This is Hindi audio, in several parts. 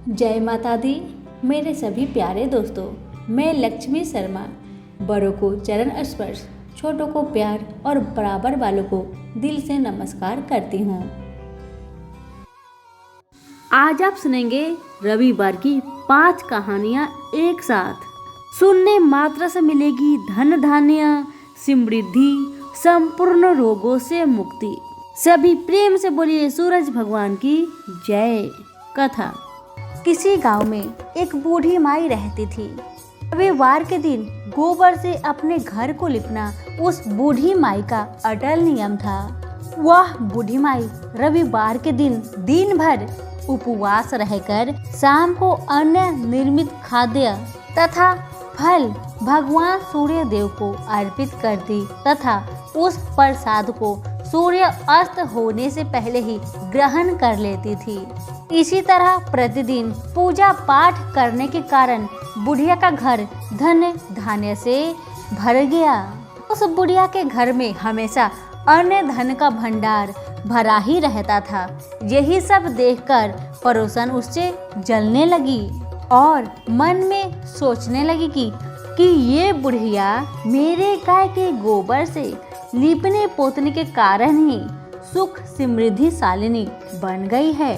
जय माता दी। मेरे सभी प्यारे दोस्तों, मैं लक्ष्मी शर्मा बड़ों को चरण स्पर्श, छोटों को प्यार और बराबर वालों को दिल से नमस्कार करती हूँ। आज आप सुनेंगे रविवार की 5 कहानियाँ एक साथ। सुनने मात्र से मिलेगी धन धान्य, समृद्धि, संपूर्ण रोगों से मुक्ति। सभी प्रेम से बोलिए सूरज भगवान की जय। कथा। किसी गांव में एक बूढ़ी माई रहती थी। रविवार के दिन गोबर से अपने घर को लिपना उस बूढ़ी माई का अटल नियम था। वह बूढ़ी माई रविवार के दिन भर उपवास रहकर शाम को अन्न निर्मित खाद्य तथा फल भगवान सूर्य देव को अर्पित करती तथा उस प्रसाद को सूर्य अस्त होने से पहले ही ग्रहण कर लेती थी। इसी तरह प्रतिदिन पूजा पाठ करने के कारण बुढ़िया का घर धन धान्य से भर गया। उस बुढ़िया के घर में हमेशा अन्न धन का भंडार भरा ही रहता था। यही सब देखकर पड़ोसन उससे जलने लगी और मन में सोचने लगी कि ये बुढ़िया मेरे गाय के गोबर से लीपने पोतने के कारण ही सुख समृद्धि शालिनी बन गई है।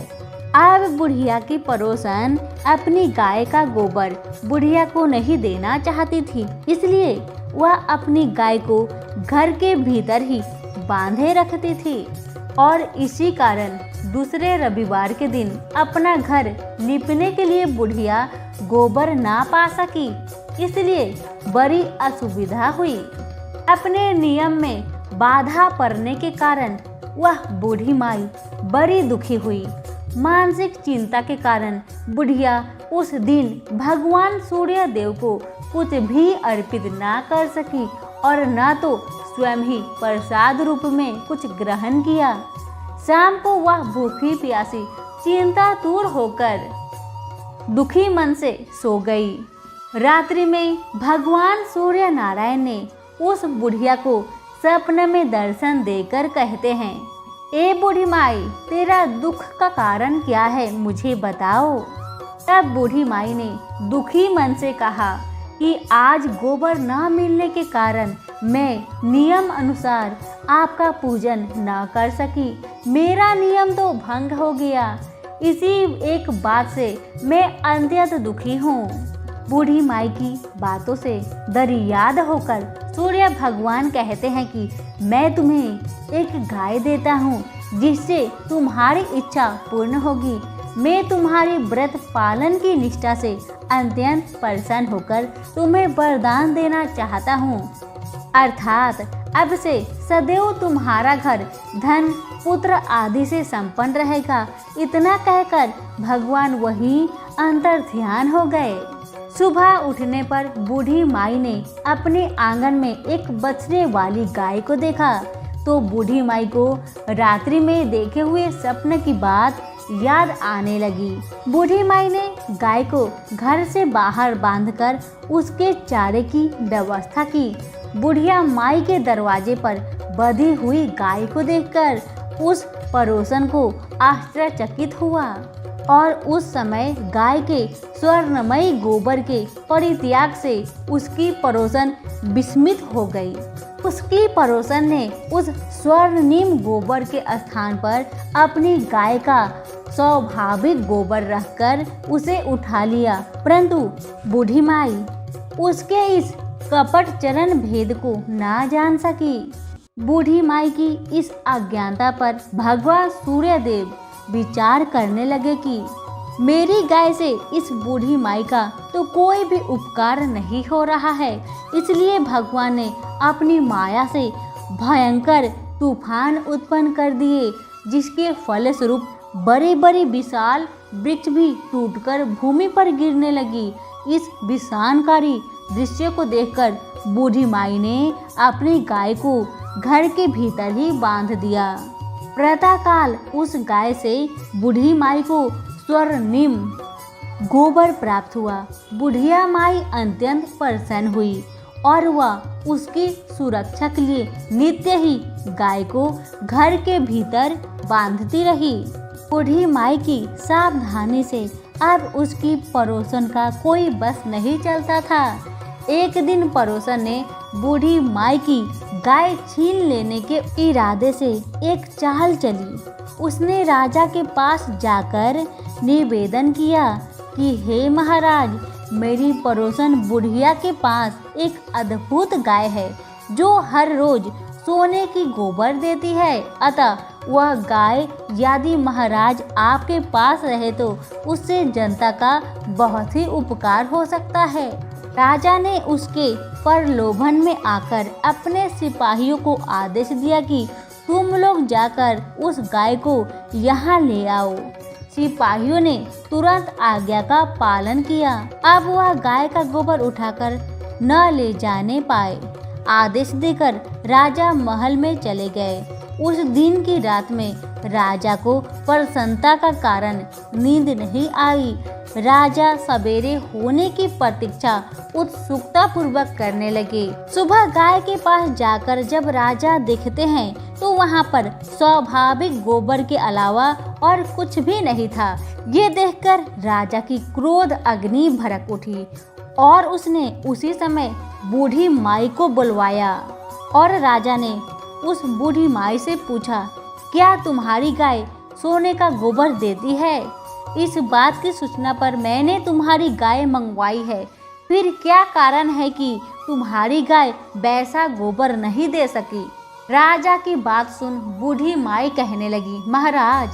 अब बुढ़िया की पड़ोसन अपनी गाय का गोबर बुढ़िया को नहीं देना चाहती थी, इसलिए वह अपनी गाय को घर के भीतर ही बांधे रखती थी और इसी कारण दूसरे रविवार के दिन अपना घर लीपने के लिए बुढ़िया गोबर ना पा सकी, इसलिए बड़ी असुविधा हुई। अपने नियम में बाधा पड़ने के कारण वह बूढ़ी माई बड़ी दुखी हुई। मानसिक चिंता के कारण बुढ़िया उस दिन भगवान सूर्य देव को कुछ भी अर्पित ना कर सकी और न तो स्वयं ही प्रसाद रूप में कुछ ग्रहण किया। शाम को वह भूखी प्यासी चिंतातुर होकर दुखी मन से सो गई। रात्रि में भगवान सूर्य नारायण ने उस बुढ़िया को सपने में दर्शन देकर कहते हैं, ए बूढ़ी माई, तेरा दुख का कारण क्या है, मुझे बताओ। तब बूढ़ी माई ने दुखी मन से कहा कि आज गोबर न मिलने के कारण मैं नियम अनुसार आपका पूजन न कर सकी। मेरा नियम तो भंग हो गया। इसी एक बात से मैं अत्यंत दुखी हूँ। बूढ़ी माई की बातों से दरियाद होकर सूर्य भगवान कहते हैं कि मैं तुम्हें एक गाय देता हूँ जिससे तुम्हारी इच्छा पूर्ण होगी। मैं तुम्हारी व्रत पालन की निष्ठा से अत्यंत प्रसन्न होकर तुम्हें वरदान देना चाहता हूँ, अर्थात अब से सदैव तुम्हारा घर धन पुत्र आदि से संपन्न रहेगा। इतना कहकर भगवान वहीं अंतर ध्यान हो गए। सुबह उठने पर बूढ़ी माई ने अपने आंगन में एक बछड़े वाली गाय को देखा तो बूढ़ी माई को रात्रि में देखे हुए सपने की बात याद आने लगी। बूढ़ी माई ने गाय को घर से बाहर बांधकर उसके चारे की व्यवस्था की। बुढ़िया माई के दरवाजे पर बंधी हुई गाय को देखकर उस पड़ोसन को आश्चर्यचकित हुआ और उस समय गाय के स्वर्णमयी गोबर के परित्याग से उसकी पड़ोसन विस्मित हो गई। उसकी पड़ोसन ने उस स्वर्णिम गोबर के स्थान पर अपनी गाय का स्वाभाविक गोबर रखकर उसे उठा लिया, परंतु बूढ़ी माई उसके इस कपट चरण भेद को ना जान सकी। बूढ़ी माई की इस अज्ञानता पर भगवान सूर्यदेव विचार करने लगे कि मेरी गाय से इस बूढ़ी माई का तो कोई भी उपकार नहीं हो रहा है, इसलिए भगवान ने अपनी माया से भयंकर तूफान उत्पन्न कर दिए, जिसके फलस्वरूप बड़े बड़े विशाल वृक्ष भी टूटकर भूमि पर गिरने लगी। इस विषाणकारी दृश्य को देखकर बूढ़ी माई ने अपनी गाय को घर के भीतर ही बांध दिया। प्रातःकाल उस गाय से बूढ़ी माई को स्वर्णिम गोबर प्राप्त हुआ। बुढ़िया माई अत्यंत प्रसन्न हुई और वह उसकी सुरक्षा के लिए नित्य ही गाय को घर के भीतर बांधती रही। बूढ़ी माई की सावधानी से अब उसकी पड़ोसन का कोई बस नहीं चलता था। एक दिन पड़ोसन ने बूढ़ी माई की गाय छीन लेने के इरादे से एक चाल चली। उसने राजा के पास जाकर निवेदन किया कि हे महाराज, मेरी पड़ोसन बुढ़िया के पास एक अद्भुत गाय है जो हर रोज सोने की गोबर देती है। अतः वह गाय यदि महाराज आपके पास रहे तो उससे जनता का बहुत ही उपकार हो सकता है। राजा ने उसके प्रलोभन में आकर अपने सिपाहियों को आदेश दिया कि तुम लोग जाकर उस गाय को यहाँ ले आओ। सिपाहियों ने तुरंत आज्ञा का पालन किया। अब वह गाय का गोबर उठाकर न ले जाने पाए। आदेश देकर राजा महल में चले गए। उस दिन की रात में राजा को प्रसन्नता का कारण नींद नहीं आई। राजा सवेरे होने की प्रतीक्षा उत्सुकता पूर्वक करने लगे। सुबह गाय के पास जाकर जब राजा देखते हैं तो वहाँ पर स्वाभाविक गोबर के अलावा और कुछ भी नहीं था। ये देखकर राजा की क्रोध अग्नि भड़क उठी और उसने उसी समय बूढ़ी माई को बुलवाया और राजा ने उस बूढ़ी माई से पूछा, क्या तुम्हारी गाय सोने का गोबर देती है? इस बात की सूचना पर मैंने तुम्हारी गाय मंगवाई है। फिर क्या कारण है कि तुम्हारी गाय वैसा गोबर नहीं दे सकी? राजा की बात सुन बूढ़ी माई कहने लगी, महाराज,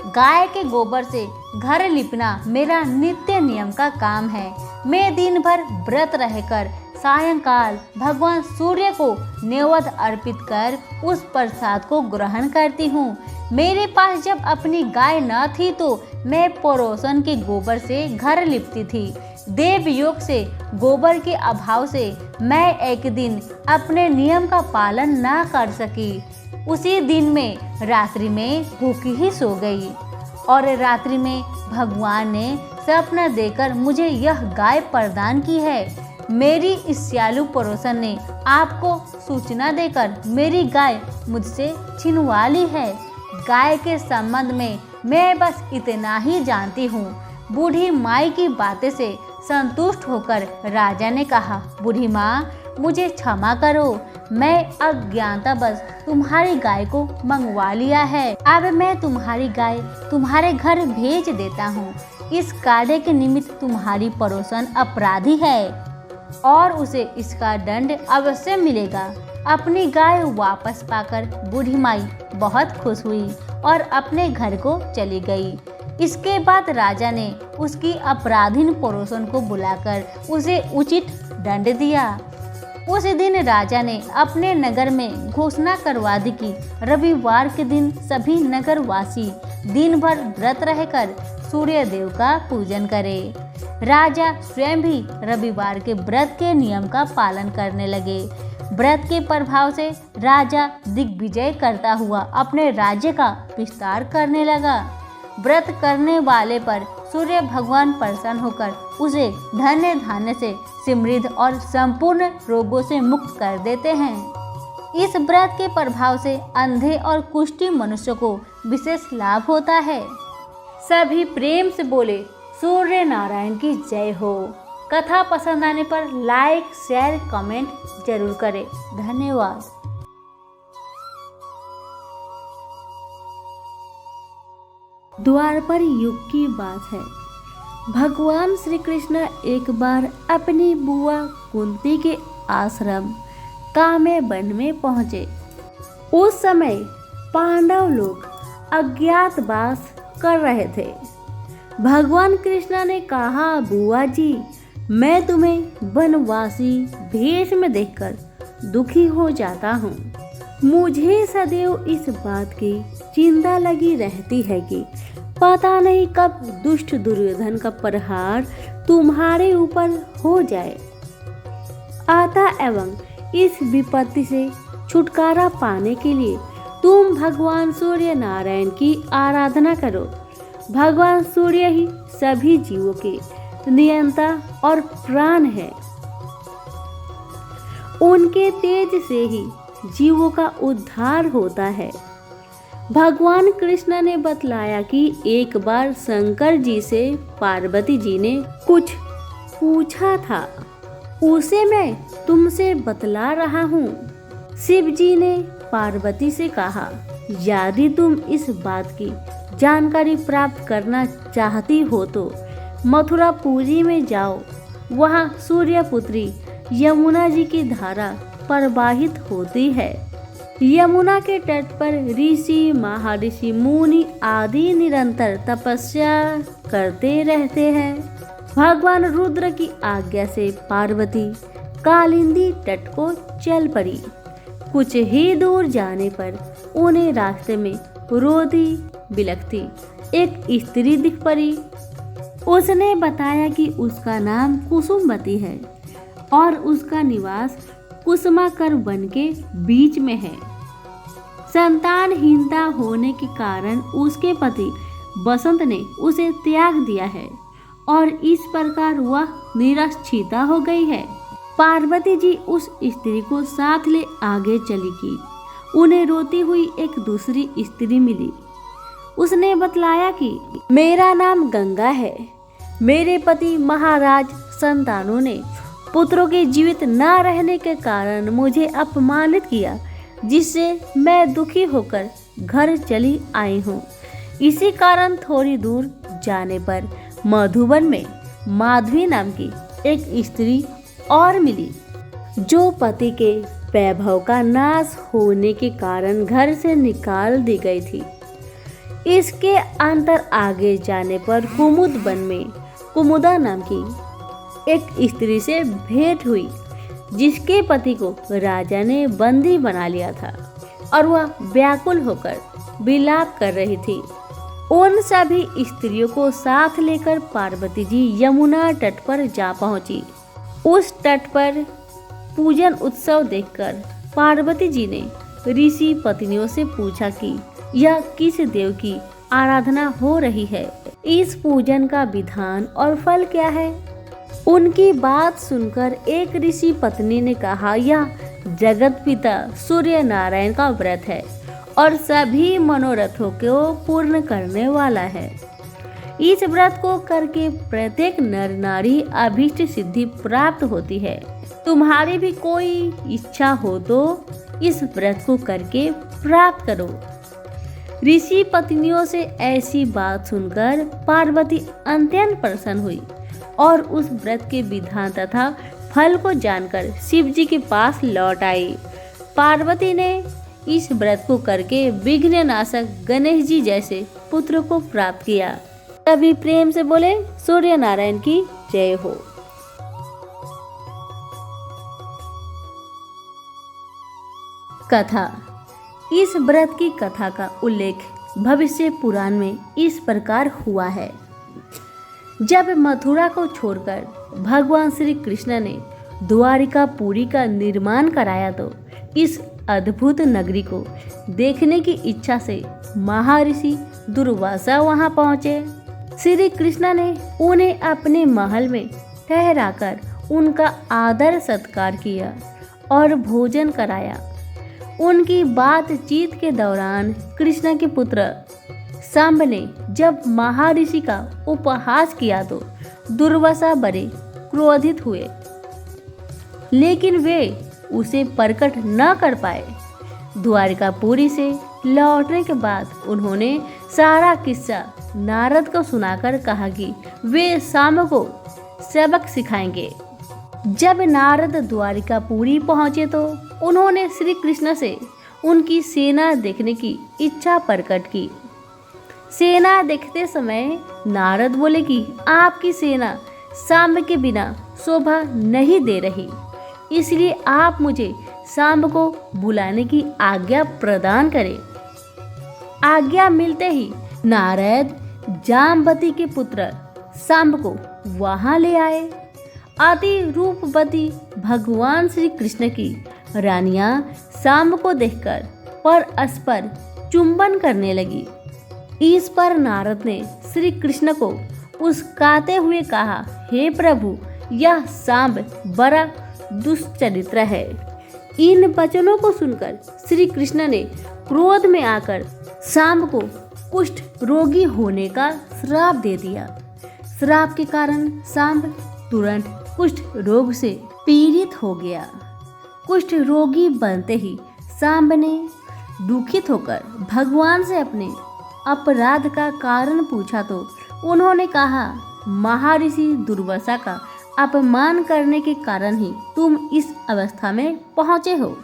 गाय के गोबर से घर लिपना मेरा नित्य नियम का काम है। मैं दिन भर व्रत रहकर सायंकाल भगवान सूर्य को नैवेद्य अर्पित कर उस प्रसाद को ग्रहण करती हूँ। मेरे पास जब अपनी गाय न थी तो मैं पड़ोसन के गोबर से घर लिपती थी। देव योग से गोबर के अभाव से मैं एक दिन अपने नियम का पालन न कर सकी। उसी दिन में रात्रि में भूखी ही सो गई और रात्रि में भगवान ने सपना देकर मुझे यह गाय प्रदान की है। मेरी इस सियालू पड़ोसन ने आपको सूचना देकर मेरी गाय मुझसे छिनवा ली है। गाय के संबंध में मैं बस इतना ही जानती हूँ। बूढ़ी माई की बातें से संतुष्ट होकर राजा ने कहा, बूढ़ी माँ, मुझे क्षमा करो, मैं अज्ञानतावश तुम्हारी गाय को मंगवा लिया है। अब मैं तुम्हारी गाय तुम्हारे घर भेज देता हूँ। इस कार्य के निमित्त तुम्हारी पड़ोसन अपराधी है और उसे इसका दंड अवश्य मिलेगा। अपनी गाय वापस पाकर बूढ़ी माई बहुत खुश हुई और अपने घर को चली गई। इसके बाद राजा ने उसकी अपराधीन पड़ोसन को बुलाकर उसे उचित दंड दिया। उस दिन राजा ने अपने नगर में घोषणा करवा दी कि रविवार के दिन सभी नगरवासी दिन भर व्रत रहकर सूर्य देव का पूजन करें। राजा स्वयं भी रविवार के व्रत के नियम का पालन करने लगे। व्रत के प्रभाव से राजा दिग्विजय करता हुआ अपने राज्य का विस्तार करने लगा। व्रत करने वाले पर सूर्य भगवान प्रसन्न होकर उसे धन्य धान्य से समृद्ध और संपूर्ण रोगों से मुक्त कर देते हैं। इस व्रत के प्रभाव से अंधे और कुष्ठी मनुष्य को विशेष लाभ होता है। सभी प्रेम से बोले सूर्य नारायण की जय हो। कथा पसंद आने पर लाइक, शेयर, कमेंट जरूर करें। धन्यवाद। द्वापर युग की बात है। भगवान श्री कृष्ण एक बार अपनी बुआ कुंती के आश्रम काम्यवन में पहुँचे। उस समय पांडव लोग अज्ञातवास कर रहे थे। भगवान कृष्ण ने कहा, बुआ जी, मैं तुम्हें वनवासी भेष में देखकर दुखी हो जाता हूँ। मुझे सदैव इस बात की चिंता लगी रहती है कि पता नहीं कब दुष्ट दुर्योधन का प्रहार तुम्हारे ऊपर हो जाए। अतः एवं इस विपत्ति से छुटकारा पाने के लिए तुम भगवान सूर्य नारायण की आराधना करो। भगवान सूर्य ही सभी जीवों के नियंता और प्राण है। उनके तेज से ही जीवों का उद्धार होता है। भगवान कृष्ण ने बतलाया कि एक बार शंकर जी से पार्वती जी ने कुछ पूछा था, उसे मैं तुमसे बतला रहा हूँ। शिव जी ने पार्वती से कहा, यदि तुम इस बात की जानकारी प्राप्त करना चाहती हो तो मथुरापुरी में जाओ। वहाँ सूर्यपुत्री यमुना जी की धारा प्रवाहित होती है। यमुना के तट पर ऋषि, महर्षि, मुनि आदि निरंतर तपस्या करते रहते हैं। भगवान रुद्र की आज्ञा से पार्वती कालिंदी तट को चल पड़ी। कुछ ही दूर जाने पर उन्हें रास्ते में रोती बिलखती एक स्त्री दिख पड़ी। उसने बताया कि उसका नाम कुसुमवती है और उसका निवास कुसुमाकर वन के बीच में है। संतानहीनता होने के कारण उसके पति बसंत ने उसे त्याग दिया है और इस प्रकार वह निराश्रिता हो गई है। पार्वती जी उस स्त्री को साथ ले आगे चली गई। उन्हें रोती हुई एक दूसरी स्त्री मिली। उसने बतलाया कि मेरा नाम गंगा है। मेरे पति महाराज संतानों ने पुत्रों के जीवित न रहने के कारण मुझे अपमानित किया, जिससे मैं दुखी होकर घर चली आई हूँ। इसी कारण थोड़ी दूर जाने पर मधुबन में माधवी नाम की एक स्त्री और मिली, जो पति के वैभव का नाश होने के कारण घर से निकाल दी गई थी। इसके अंतर आगे जाने पर कुमुद वन में कुमुदा नाम की एक स्त्री से भेंट हुई, जिसके पति को राजा ने बंदी बना लिया था और वह व्याकुल होकर विलाप कर रही थी। उन सभी स्त्रियों को साथ लेकर पार्वती जी यमुना तट पर जा पहुंची। उस तट पर पूजन उत्सव देखकर पार्वती जी ने ऋषि पत्नियों से पूछा कि यह किस देव की आराधना हो रही है, इस पूजन का विधान और फल क्या है। उनकी बात सुनकर एक ऋषि पत्नी ने कहा, यह जगत पिता सूर्य नारायण का व्रत है और सभी मनोरथों को पूर्ण करने वाला है। इस व्रत को करके प्रत्येक नर नारी अभीष्ट सिद्धि प्राप्त होती है। तुम्हारी भी कोई इच्छा हो तो इस व्रत को करके प्राप्त करो। ऋषि पत्नियों से ऐसी बात सुनकर पार्वती अत्यंत प्रसन्न हुई और उस व्रत के विधान तथा फल को जानकर शिव जी के पास लौट आई। पार्वती ने इस व्रत को करके विघ्ननाशक गणेश जी जैसे पुत्र को प्राप्त किया। तभी प्रेम से बोले सूर्य नारायण की जय हो। कथा। इस व्रत की कथा का उल्लेख भविष्य पुराण में इस प्रकार हुआ है। जब मथुरा को छोड़कर भगवान श्री कृष्ण ने द्वारिकापुरी का निर्माण कराया तो इस अद्भुत नगरी को देखने की इच्छा से महर्षि दुर्वासा वहां पहुंचे। श्री कृष्ण ने उन्हें अपने महल में ठहराकर उनका आदर सत्कार किया और भोजन कराया। उनकी बातचीत के दौरान कृष्ण के पुत्र सांब ने जब महर्षि का उपहास किया तो दुर्वासा बड़े क्रोधित हुए, लेकिन वे उसे प्रकट न कर पाए। द्वारिकापुरी से लौटने के बाद उन्होंने सारा किस्सा नारद को सुनाकर कहा कि वे सांब को सबक सिखाएंगे। जब नारद द्वारिकापुरी पहुंचे तो उन्होंने श्री कृष्ण से उनकी सेना देखने की इच्छा प्रकट की। सेना देखते समय नारद बोले कि आपकी सेना सांब के बिना शोभा नहीं दे रही, इसलिए आप मुझे सांब को बुलाने की आज्ञा प्रदान करें। आज्ञा मिलते ही नारद जाम्बती के पुत्र सांब को वहां ले आए। अति रूपवती भगवान श्री कृष्ण की रानियां सांब को देखकर परस्पर चुंबन करने लगी। इस पर नारद ने श्री कृष्ण को उस्काते हुए कहा, हे प्रभु, यह सांब बड़ा दुष्चरित्र है। इन वचनों को सुनकर श्री कृष्ण ने क्रोध में आकर सांब को कुष्ठ रोगी होने का श्राप दे दिया। श्राप के कारण सांब तुरंत कुष्ठ रोग से पीड़ित हो गया। कुष्ठ रोगी बनते ही सांब ने दुखित होकर भगवान से अपने अपराध का कारण पूछा तो उन्होंने कहा, महर्षि दुर्वासा का अपमान करने के कारण ही तुम इस अवस्था में पहुँचे हो।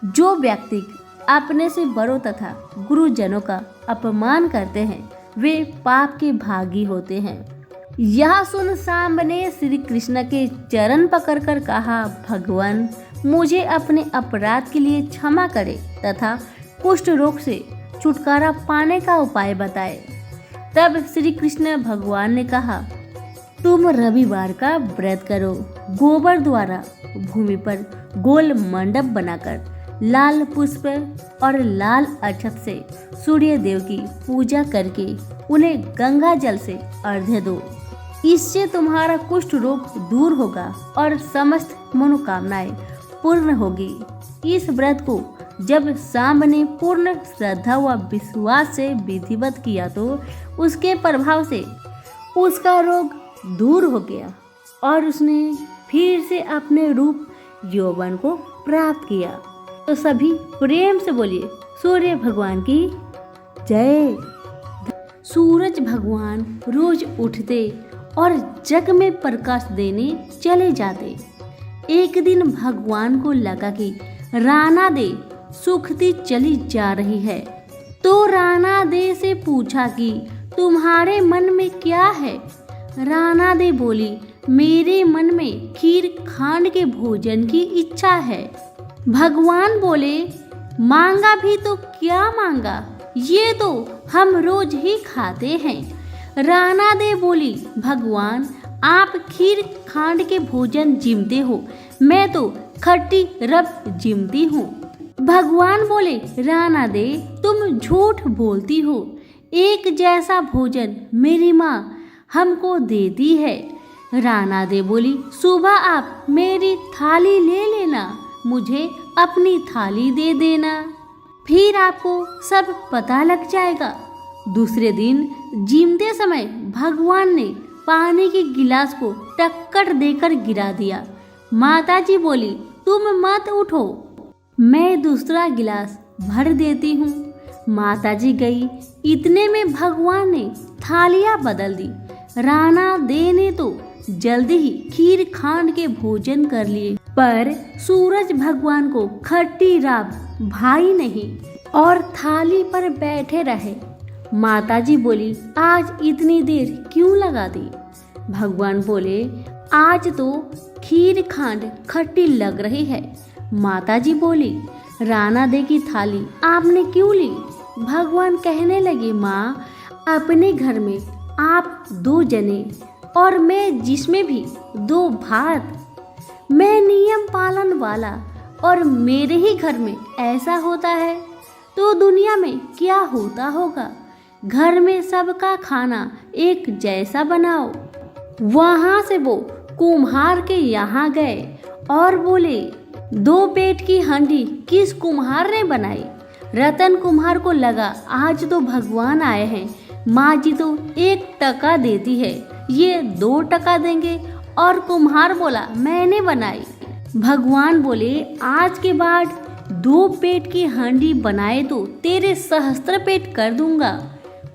जो व्यक्ति अपने से बड़ों तथा गुरुजनों का अपमान करते हैं वे पाप के भागी होते हैं। यह सुन सांब ने श्री कृष्ण के चरण पकड़कर कहा, भगवान मुझे अपने अपराध के लिए क्षमा करे तथा कुष्ठ रोग से छुटकारा पाने का उपाय बताए। तब श्री कृष्ण भगवान ने कहा, तुम रविवार का व्रत करो। गोबर द्वारा भूमि पर गोल मंडप बनाकर लाल पुष्प और लाल अक्षत से सूर्य देव की पूजा करके उन्हें गंगा जल से अर्घ्य दो। इससे तुम्हारा कुष्ठ रोग दूर होगा और समस्त मनोकामनाएं पूर्ण होगी। इस व्रत को जब सांब ने पूर्ण श्रद्धा व विश्वास से विधिवत किया तो उसके प्रभाव से उसका रोग दूर हो गया और उसने फिर से अपने रूप यौवन को प्राप्त किया। तो सभी प्रेम से बोलिए, सूर्य भगवान की जय। सूरज भगवान रोज उठते और जग में प्रकाश देने चले जाते। एक दिन भगवान को लगा कि राणा दे सूखती चली जा रही है, तो राणा दे से पूछा कि तुम्हारे मन में क्या है। राणा दे बोली, मेरे मन में खीर खांड के भोजन की इच्छा है। भगवान बोले, मांगा भी तो क्या मांगा, ये तो हम रोज ही खाते हैं। राणा दे बोली, भगवान आप खीर खांड के भोजन जिमते हो, मैं तो खट्टी रब जिमती हूँ। भगवान बोले, राणा दे तुम झूठ बोलती हो, एक जैसा भोजन मेरी माँ हमको देती है। राणा दे बोली, सुबह आप मेरी थाली ले लेना, मुझे अपनी थाली दे देना, फिर आपको सब पता लग जाएगा। दूसरे दिन जिमते समय भगवान ने पानी के गिलास को टक्कर देकर गिरा दिया। माताजी बोली, तुम मत उठो, मैं दूसरा गिलास भर देती हूँ। माताजी गई, इतने में भगवान ने थालियाँ बदल दी। राणा दे ने तो जल्दी ही खीर खांड के भोजन कर लिए, पर सूरज भगवान को खट्टी राब भाई नहीं और थाली पर बैठे रहे। माताजी बोली, आज इतनी देर क्यों लगा दी। भगवान बोले, आज तो खीर खांड खट्टी लग रही है। माताजी बोली, राणा दे की थाली आपने क्यों ली। भगवान कहने लगे, माँ अपने घर में आप 2 जने और मैं जिसमें भी 2 भात, मैं नियम पालन वाला और मेरे ही घर में ऐसा होता है तो दुनिया में क्या होता होगा। घर में सबका खाना एक जैसा बनाओ। वहाँ से वो कुम्हार के यहाँ गए और बोले, 2 पेट की हांडी किस कुम्हार ने बनाई। रतन कुम्हार को लगा आज तो भगवान आए हैं, माँ जी तो 1 टका देती है, ये 2 टका देंगे। और कुम्हार बोला, मैंने बनाई। भगवान बोले, आज के बाद 2 पेट की हांडी बनाए तो तेरे सहस्त्र पेट कर दूंगा।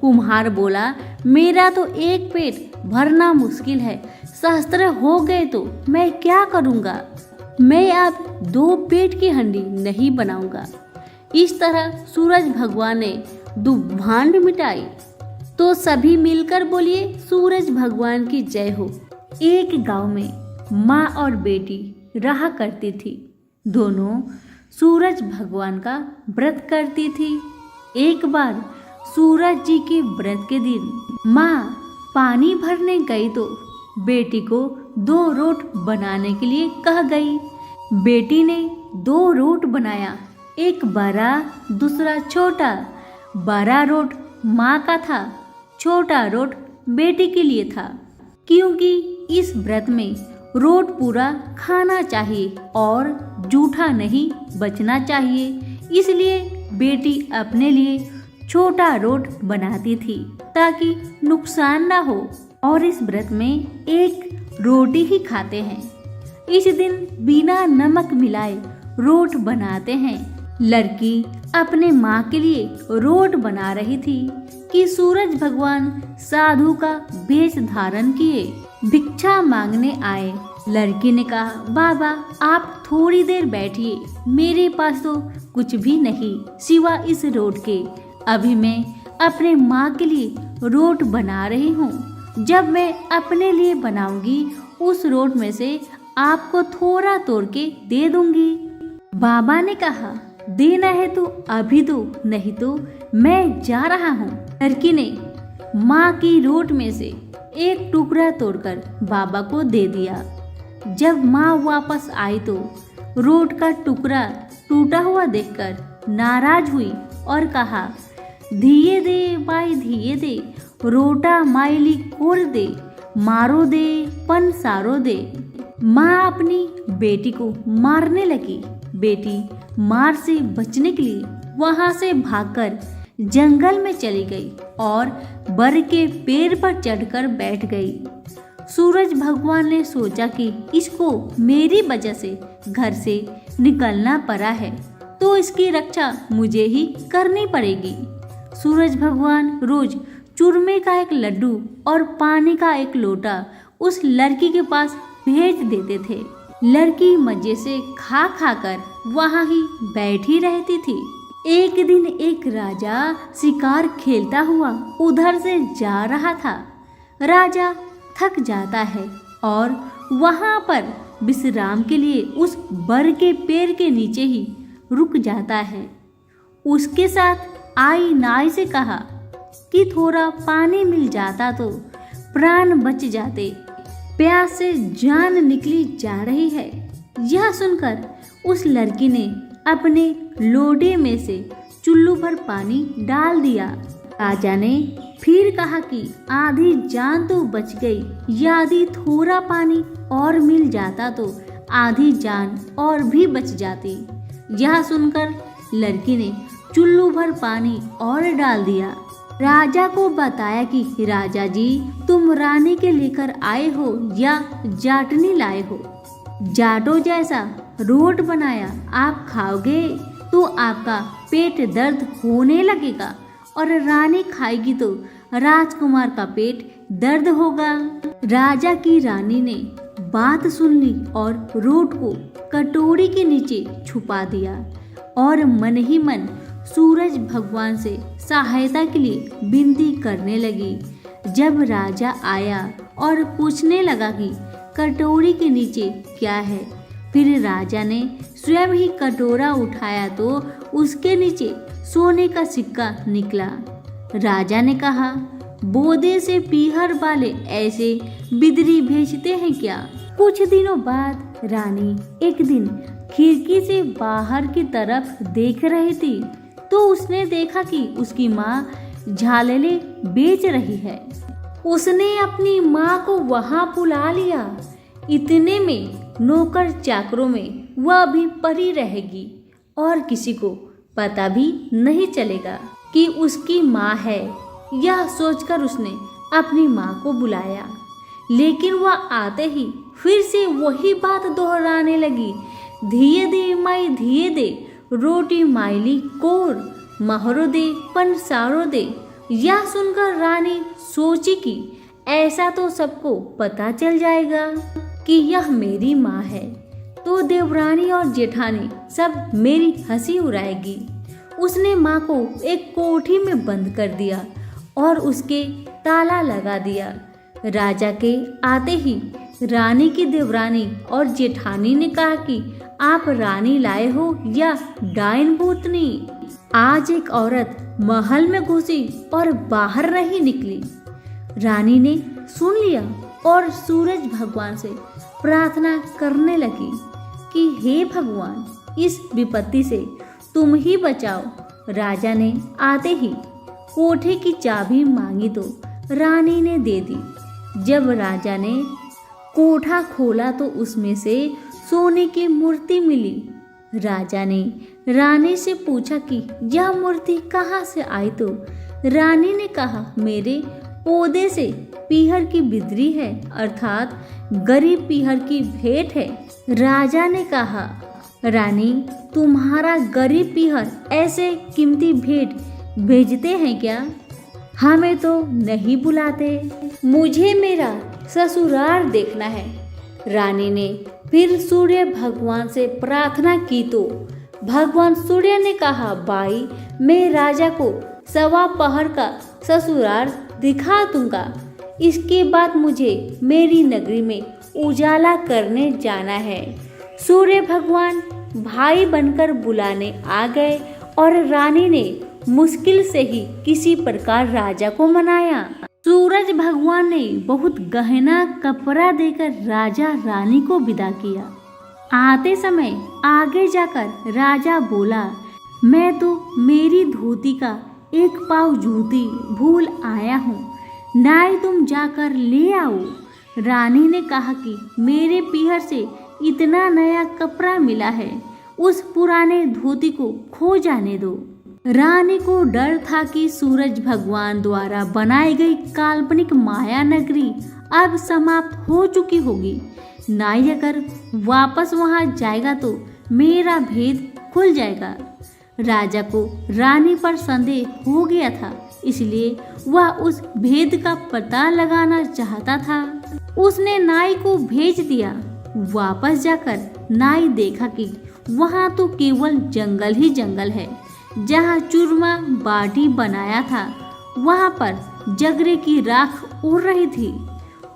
कुम्हार बोला, मेरा तो 1 पेट भरना मुश्किल है, सहस्त्र हो गए तो मैं क्या करूंगा। मैं अब 2 पेट की हांडी नहीं बनाऊंगा। इस तरह सूरज भगवान ने दुभांड मिटाई। तो सभी मिलकर बोलिए, सूरज भगवान की जय हो। एक गांव में माँ और बेटी रहा करती थी। दोनों सूरज भगवान का व्रत करती थी। एक बार सूरज जी के व्रत के दिन माँ पानी भरने गई तो बेटी को 2 रोट बनाने के लिए कह गई। बेटी ने 2 रोट बनाया, एक बड़ा दूसरा छोटा। बड़ा रोट माँ का था, छोटा रोट बेटी के लिए था, क्योंकि इस व्रत में रोट पूरा खाना चाहिए और जूठा नहीं बचना चाहिए। इसलिए बेटी अपने लिए छोटा रोट बनाती थी ताकि नुकसान ना हो, और इस व्रत में एक रोटी ही खाते हैं। इस दिन बिना नमक मिलाए रोट बनाते हैं। लड़की अपने माँ के लिए रोट बना रही थी कि सूरज भगवान साधु का वेश धारण किए भिक्षा मांगने आए। लड़की ने कहा, बाबा आप थोड़ी देर बैठिए, मेरे पास तो कुछ भी नहीं सिवा इस रोट के। अभी मैं अपने माँ के लिए रोट बना रही हूँ। जब मैं अपने लिए बनाऊंगी उस रोट में से आपको थोड़ा तोड़ के दे दूंगी। बाबा ने कहा, देना है तो अभी दो, नहीं तो मैं जा रहा हूँ। लड़की ने माँ की रोट में से एक टुकड़ा तोड़कर बाबा को दे दिया। जब माँ वापस आई तो रोट का टुकड़ा टूटा हुआ देखकर नाराज हुई और कहा, धिये दे बाई धिये दे, रोटा माइली कोर दे, मारो दे पन सारो दे। माँ अपनी बेटी को मारने लगी। बेटी मार से बचने के लिए वहां से भागकर जंगल में चली गई और बर के पेड़ पर चढ़कर बैठ गई। सूरज भगवान ने सोचा कि इसको मेरी वजह से घर से निकलना पड़ा है तो इसकी रक्षा मुझे ही करनी पड़ेगी। सूरज भगवान रोज चूरमे का एक लड्डू और पानी का एक लोटा उस लड़की के पास भेज देते थे। लड़की मजे से खा खाकर वहां ही बैठी रहती थी। एक दिन एक राजा शिकार खेलता हुआ उधर से जा रहा था। राजा थक जाता है और वहां पर विश्राम के लिए उस बर के पेड़ के नीचे ही रुक जाता है। उसके साथ आई नाई से कहा कि थोड़ा पानी मिल जाता तो प्राण बच जाते, प्यास से जान निकली जा रही है। यह सुनकर उस लड़की ने अपने लोटे में से चुल्लू भर पानी डाल दिया। राजा ने फिर कहा कि आधी जान तो बच गई, यदि थोड़ा पानी और मिल जाता तो आधी जान और भी बच जाती। यह सुनकर लड़की ने चुल्लू भर पानी और डाल दिया। राजा को बताया कि राजा जी तुम रानी के लेकर आए हो या जाटनी लाए हो। जाटो जैसा रोट बनाया आप खाओगे तो आपका पेट दर्द होने लगेगा और रानी खाएगी तो राजकुमार का पेट दर्द होगा। राजा की रानी ने बात सुन ली और रोट को कटोरी के नीचे छुपा दिया और मन ही मन सूरज भगवान से सहायता के लिए विनती करने लगी। जब राजा आया और पूछने लगा कि कटोरी के नीचे क्या है, फिर राजा ने स्वयं ही कटोरा उठाया तो उसके नीचे सोने का सिक्का निकला। राजा ने कहा, बोदे से पीहर वाले ऐसे बिदरी भेजते हैं क्या? कुछ दिनों बाद रानी एक दिन खिड़की से बाहर की तरफ देख रही थी तो उसने देखा कि उसकी माँ झालरे बेच रही है। उसने अपनी माँ को वहां बुला लिया। इतने में नौकर चाकरों में वह भी पड़ी रहेगी और किसी को पता भी नहीं चलेगा कि उसकी माँ है। यह सोचकर उसने अपनी माँ को बुलाया, लेकिन वह आते ही फिर से वही बात दोहराने लगी, धिये दे माई धिये दे, रोटी माइली कोर, महरो दे पन सारो दे। यह सुनकर रानी सोची कि ऐसा तो सबको पता चल जाएगा कि यह मेरी माँ है तो देवरानी और जेठानी सब मेरी हंसी उड़ाएगी। उसने माँ को एक कोठी में बंद कर दिया और उसके ताला लगा दिया। राजा के आते ही रानी की देवरानी और जेठानी ने कहा कि आप रानी लाए हो या डायन भूतनी? आज एक औरत महल में घुसी और बाहर नहीं निकली। रानी ने सुन लिया और सूरज भगवान से प्रार्थना करने लगी कि हे भगवान, इस विपत्ति से तुम ही बचाओ। राजा ने आते ही कोठे की चाबी मांगी तो रानी ने दे दी। जब राजा ने कोठा खोला तो उसमें से सोने की मूर्ति मिली। राजा ने रानी से पूछा कि यह मूर्ति कहाँ से आई। तो रानी ने कहा, मेरे पौधे से पीहर की बिदरी है, अर्थात गरीब पीहर की भेंट है। राजा ने कहा, रानी, तुम्हारा गरीब पीहर ऐसे कीमती भेंट भेजते हैं क्या? हमें तो नहीं बुलाते। मुझे मेरा ससुराल देखना है। रानी ने फिर सूर्य भगवान से प्रार्थना की तो भगवान सूर्य ने कहा, बाई, मैं राजा को 1.25 पहर का ससुराल दिखा दूंगा। इसके बाद मुझे मेरी नगरी में उजाला करने जाना है। सूर्य भगवान भाई बनकर बुलाने आ गए और रानी ने मुश्किल से ही किसी प्रकार राजा को मनाया। सूरज भगवान ने बहुत गहना कपड़ा देकर राजा रानी को विदा किया। आते समय आगे जाकर राजा बोला, मैं तो मेरी धोती का 1 पाव जूती भूल आया हूँ, नाई तुम जाकर ले आओ। रानी ने कहा कि मेरे पीहर से इतना नया कपड़ा मिला है, उस पुराने धोती को खो जाने दो। रानी को डर था कि सूरज भगवान द्वारा बनाई गई काल्पनिक माया नगरी अब समाप्त हो चुकी होगी। नाई अगर वापस वहां जाएगा तो मेरा भेद खुल जाएगा। राजा को रानी पर संदेह हो गया था, इसलिए वह उस भेद का पता लगाना चाहता था। उसने नाई को भेज दिया। वापस जाकर नाई देखा कि वहां तो केवल जंगल ही जंगल है। जहाँ चूरमा बाटी बनाया था वहाँ पर जगरे की राख उड़ रही थी।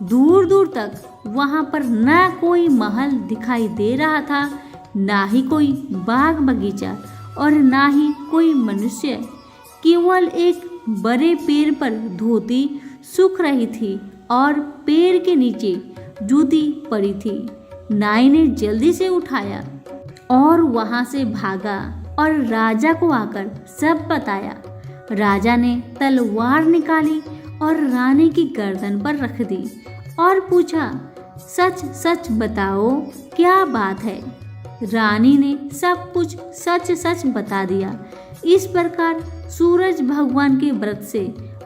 दूर दूर तक वहाँ पर ना कोई महल दिखाई दे रहा था, ना ही कोई बाग बगीचा और ना ही कोई मनुष्य। केवल एक बड़े पेड़ पर धोती सूख रही थी और पेड़ के नीचे जूती पड़ी थी। नाई ने जल्दी से उठाया और वहाँ से भागा और राजा को आकर सब बताया। राजा ने तलवार निकाली और रानी की गर्दन पर रख दी और पूछा, सच सच बताओ क्या बात है? रानी ने सब कुछ सच सच बता दिया। इस प्रकार सूरज भगवान के व्रत से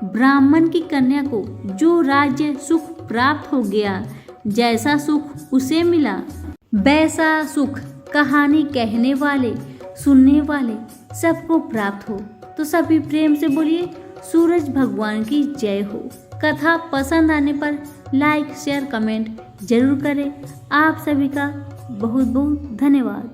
ब्राह्मण की कन्या को जो राज्य सुख प्राप्त हो गया, जैसा सुख उसे मिला वैसा सुख कहानी कहने वाले सुनने वाले सबको प्राप्त हो। तो सभी प्रेम से बोलिए सूरज भगवान की जय हो। कथा पसंद आने पर लाइक शेयर कमेंट जरूर करें। आप सभी का बहुत बहुत धन्यवाद।